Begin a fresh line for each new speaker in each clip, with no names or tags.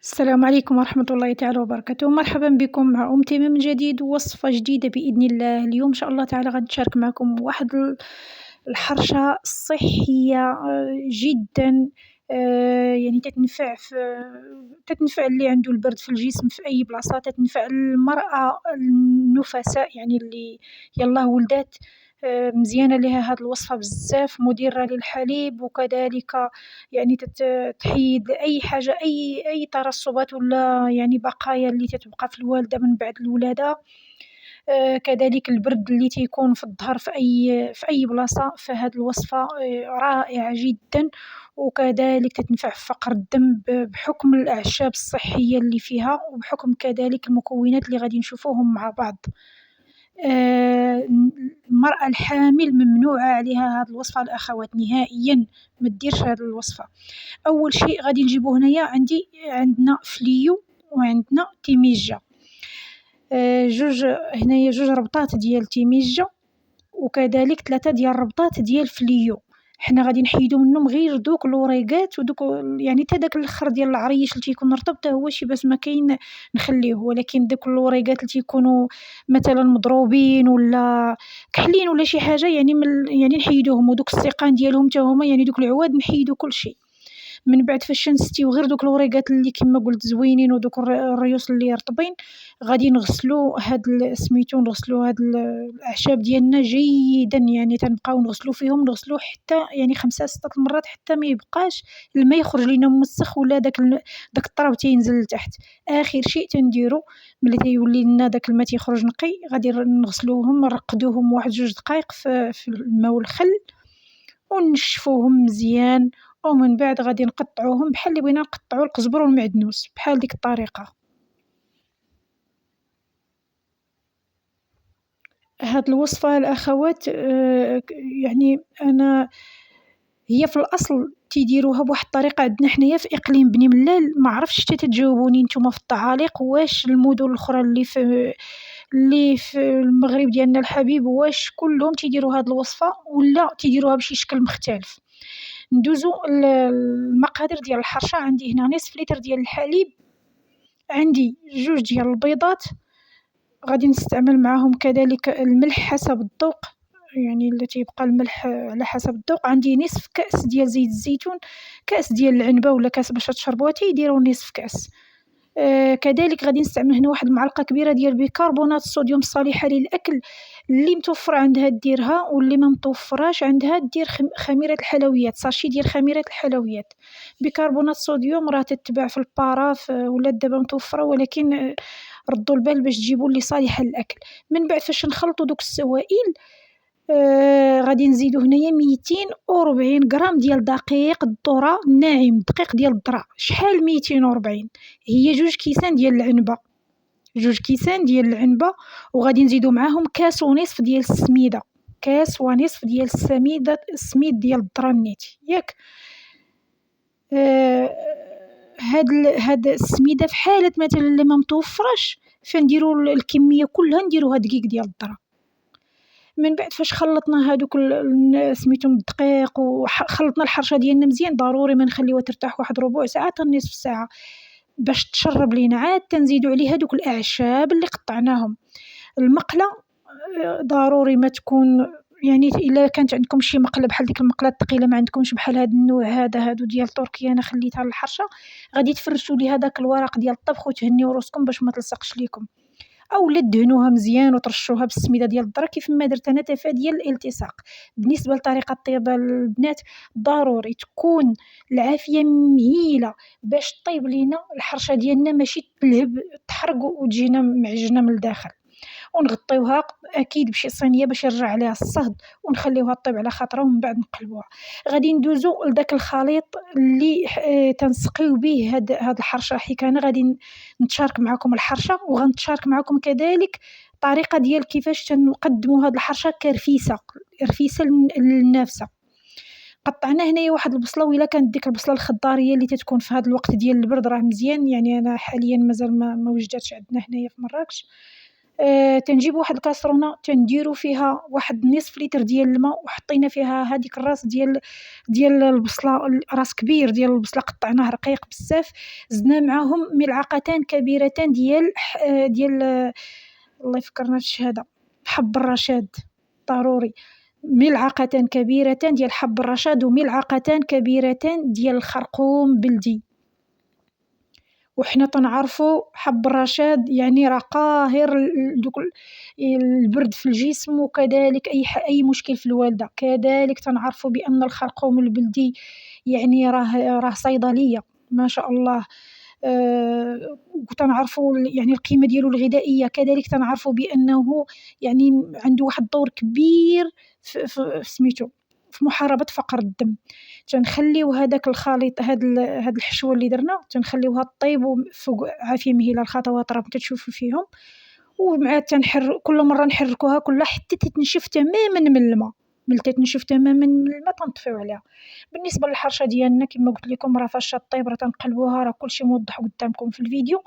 السلام عليكم ورحمة الله تعالى وبركاته، مرحبا بكم مع تيمة من جديد ووصفة جديدة بإذن الله. اليوم إن شاء الله تعالى غادي نشارك معكم واحد الحرشة صحية جدا. يعني تتنفع اللي عنده البرد في الجسم في أي بلاصة، تتنفع المرأة النفساء يعني اللي يلاه ولدات. مزيانة ليها هاد الوصفة بزاف، مدرة للحليب وكذلك يعني تحيد أي حاجة أي ترسبات ولا يعني بقايا اللي تتبقى في الوالدة من بعد الولادة. كذلك البرد اللي تيكون في الظهر في أي بلاصة، فهاد الوصفة رائعة جدا. وكذلك تتنفع في فقر الدم بحكم الأعشاب الصحية اللي فيها، وبحكم كذلك المكونات اللي غادي نشوفوهم مع بعض. المرأة الحامل ممنوعة عليها هاد الوصفة الأخوات نهائيا، ما ديرش هاد الوصفة. أول شيء غادي نجيبو هنايا عندنا فليو وعندنا تيميجة. جوج ربطات ديال تيميجة وكذلك 3 ديال الربطات ديال فليو. حنا غادي نحيدو منهم غير دوك الوريقات ودوك يعني تا داك الاخر ديال العريش اللي تيكون رطب تا هو شي باش ما كاين نخليوه، ولكن دوك الوريقات اللي تيكونوا مثلا مضروبين ولا كحلين ولا شي حاجه يعني نحيدوهم، ودوك السيقان ديالهم تا هما يعني دوك العواد نحيدو كلشي. من بعد فاش نستيو غير دوك الوريقات اللي كما قلت زوينين ودوك الريوس اللي رطبين، غادي نغسلو نغسلو هاد الأعشاب ديالنا جيدا، يعني تنبقاو نغسلو فيهم، نغسلو حتى يعني 5 6 المرات حتى ما يبقاش الماء يخرج لينا موسخ ولا داك التراب تينزل لتحت. آخر شيء تنديرو ملي تيولي لنا داك الماء تيخرج نقي، غادي نغسلوهم نرقدوهم واحد 2 دقايق في الماء والخل ونشفوهم مزيان، ومن بعد غادي نقطعوهم بحال اللي بغينا نقطعو القزبر والمعدنوس بحال ديك الطريقة. هاد الوصفة الأخوات يعني هي في الأصل تيديروها بواحد الطريقة عندنا حنايا في إقليم بني ملال، ما عرفتش حتى تجاوبوني نتوما في التعاليق واش المدن الأخرى اللي في المغرب ديالنا الحبيب واش كلهم تيديروا هاد الوصفة ولا تيديروها بشي شكل مختلف. ندوزو المقادير ديال الحرشة. عندي هنا نصف لتر ديال الحليب، عندي 2 ديال البيضات، غادي نستعمل معاهم كذلك الملح حسب الذوق، يعني اللي تيبقى الملح على حسب الذوق. عندي نصف كأس ديال زيت الزيتون، كأس ديال العنبة ولا كأس باش تشربوها تيديروا نصف كأس. كذلك غادي نستعمل هنا واحد المعلقة كبيرة ديال بيكربونات الصوديوم الصالحة للأكل، اللي متوفرة عندها ديرها واللي ما متوفراش عندها دير خميرة الحلويات، ساشي ديال خميرة الحلويات. بيكربونات الصوديوم راه تتباع في البارا ولات دابا متوفرة، ولكن ردوا البال باش تجيبوا اللي صالحة للأكل. من بعد فاش نخلطوا دوك السوائل غادي نزيدو هنايا 240 غرام ديال دقيق الذرة الناعم، دقيق ديال الذرة. شحال 240؟ هي 2 كيسان ديال العنبة. وغادي نزيدو معاهم كاس ونصف ديال السميدة، السميد ديال الذرة النيتي ياك. هاد السميدة في حالة مثلا اللي ما متوفراش فنديرو الكمية كلها نديروها دقيق ديال الذرة. من بعد فاش خلطنا هادوك سميتهم الدقيق وخلطنا الحرشة ديالنا مزيان، ضروري ما نخليوها ترتاح واحد ربع ساعة حتى نصف ساعة باش تشرب لينا. عاد تنزيدو عليها دوك الأعشاب اللي قطعناهم. المقلة ضروري ما تكون يعني إلا كانت عندكم شي مقلة بحال ديك المقلة الثقيلة، ما عندكمش بحال هاد النوع هادو ديال تركيا أنا خليتها للحرشة، غادي تفرشوا ليها داك الورق ديال الطبخ وتهنيو راسكم باش ما تلصقش ليكم، اولا دهنوها مزيان وترشوها بالسميده ديال الذره كيف ما درت انا تفاديا الالتصاق. بالنسبه لطريقه الطياب البنات ضروري تكون العافيه مهيله باش طيب لينا الحرشه ديالنا ماشي تلهب تحرق وتجينا معجنه من الداخل. ونغطيوها اكيد بشي صينيه باش يرجع عليها الصهد ونخليوها طيب على خاطرها ومن بعد نقلبوها. غادي ندوزو لداك الخليط اللي تنسقيو به هاد الحرشه. حيت انا غادي نتشارك معكم الحرشه وغنتشارك معكم كذلك طريقه ديال كيفاش تنقدموا هاد الحرشه كرفيسه النافسه. قطعنا هنايا واحد البصله، وإلا كانت ديك البصله الخضاريه اللي تتكون في هذا الوقت ديال البرد راه مزيان، يعني انا حاليا مازال ما وجدتش عندنا هنايا في مراكش. تنجيبو واحد الكاسرونة تنديرو فيها واحد نصف لتر ديال الماء وحطينا فيها هذيك الراس ديال البصلة، راس كبير ديال البصلة قطعناه رقيق بزاف، زدنا معاهم ملعقتان كبيرتان ديال الله يفكرنا الشهادة حب الرشاد، ضروري ملعقتان كبيرتان ديال حب الرشاد وملعقتان كبيرتان ديال الخرقوم بلدي. وحنا تنعرفوا حب الرشاد يعني راه قاهر دوك البرد في الجسم، وكذلك اي مشكل في الوالده. كذلك تنعرفوا بان الخرقوم البلدي يعني راه صيدليه ما شاء الله. وتنعرفوا يعني القيمه ديالو الغذائيه. كذلك تنعرفوا بانه يعني عنده واحد الدور كبير في سميتو في محاربة فقر الدم. تنخليو هذاك الخليط هاد الحشوة اللي درنا تنخليوها طيب فوق عافية مهيلة، الخطوات راكم كتشوفوا فيهم، ومع كل مرة نحركوها كلها حتى تتنشف تماما من الماء. ملي تنشف تماما من الماء تنطفيو عليها. بالنسبة للحرشة ديالنا كما قلت لكم راه فاش طيب راه تنقلبوها، راه كلشي موضح قدامكم في الفيديو.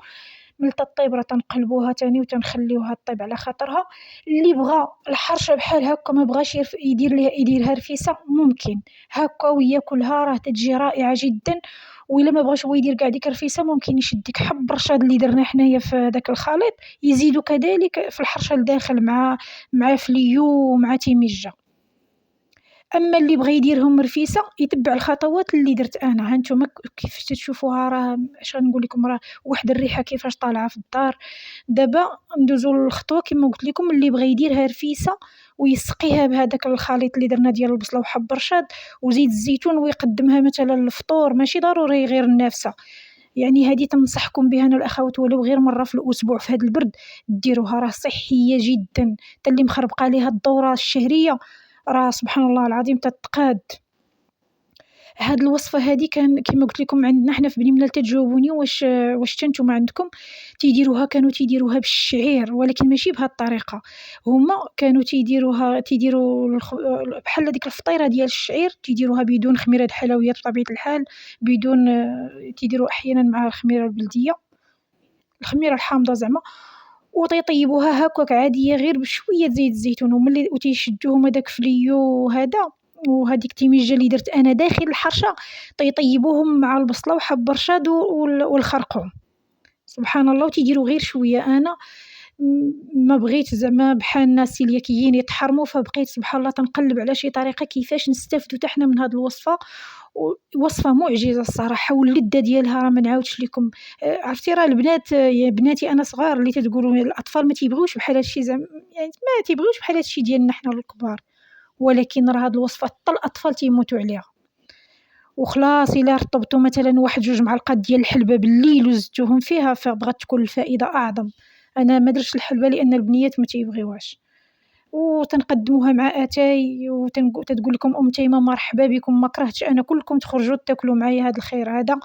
ملي تطيب راه تنقلبوها تاني وتنخليوها طيب على خاطرها. اللي بغى الحرشه بحال هكا ما بغاش يديرها رفيسه ممكن هكا وياكلها راه تجي رائعه جدا. وإلا ما بغاش هو يدير كاع ديك الرفيسه ممكن يشد ديك حب الرشاد اللي درنا حنايا في داك الخليط يزيدو كذلك في الحرشه لداخل مع فليو ومع تيميجه. اما اللي بغى يديرهم رفيسه يتبع الخطوات اللي درت انا. ها نتوما كيف تشوفوها راه اش غنقول لكم، راه واحد الريحه كيفاش طالعه في الدار. دابا ندوزو للخطوه كما قلت لكم، اللي بغى يديرها رفيسه ويسقيها بهذاك الخليط اللي درنا ديال البصله وحب الرشاد وزيت الزيتون ويقدمها مثلا للفطور، ماشي ضروري غير النافسه. يعني هذه تنصحكم بها انا الاخوات ولو غير مره في الاسبوع في هذا البرد ديروها، راه صحيه جدا. حتى اللي مخربقه ليها الدوره الشهريه راه سبحان الله العظيم تتقاد. هاد الوصفه هذه كان كما قلت لكم عندنا حنا في بني ملال. تجاوبوني واش نتوما عندكم كانوا تيديروها بالشعير، ولكن ماشي بهذه الطريقه. هما كانوا تيديروا بحال ديك الفطيره ديال الشعير تيديروها بدون خميره الحلويات بطبيعه الحال، بدون تيديروا احيانا مع الخميره البلديه، الخميره الحامضه زعما، وتيطيبوها هكاك عاديه غير بشويه زيت الزيتون. وملي وتيشدوهم هذاك فليو هذا وهذيك تيميجه اللي درت انا داخل الحرشه طيبوهم مع البصله وحب الرشاد والخرقوم سبحان الله. وتيديروا غير شويه. انا ما بغيت زعما بحال الناس اللي كيين يتحرموا، فبقيت سبحان الله تنقلب على شي طريقه كيفاش نستافدوا حتى حنا من هذه الوصفه. وصفه معجزه الصراحه، واللذه ديالها راه ما نعاودش لكم. عرفتي راه البنات يا بناتي انا صغار اللي تتقولوا الاطفال ما تيبغيوش بحال هادشي زعما، يعني ما تيبغيوش بحال هادشي ديالنا حنا الكبار، ولكن راه هاد الوصفه حتى الاطفال تيموتوا عليها. وخلاص الا رطبتوا مثلا واحد جوج معلقات ديال الحلبه بالليل وزدتوهم فيها فبغات تكون الفائده اعظم. انا ما درتش الحلبه لان البنيات ما تيبغيوهاش. وتنقدموها مع اتاي وتتقول لكم ام تيمه مرحبا بكم، ما كرهتش انا كلكم تخرجوا تاكلوا معايا هذا الخير هذا.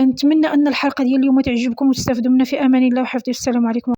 نتمنى ان الحلقه ديال اليوم تعجبكم وتستافدوا منها. في امان الله وحفظه. السلام عليكم.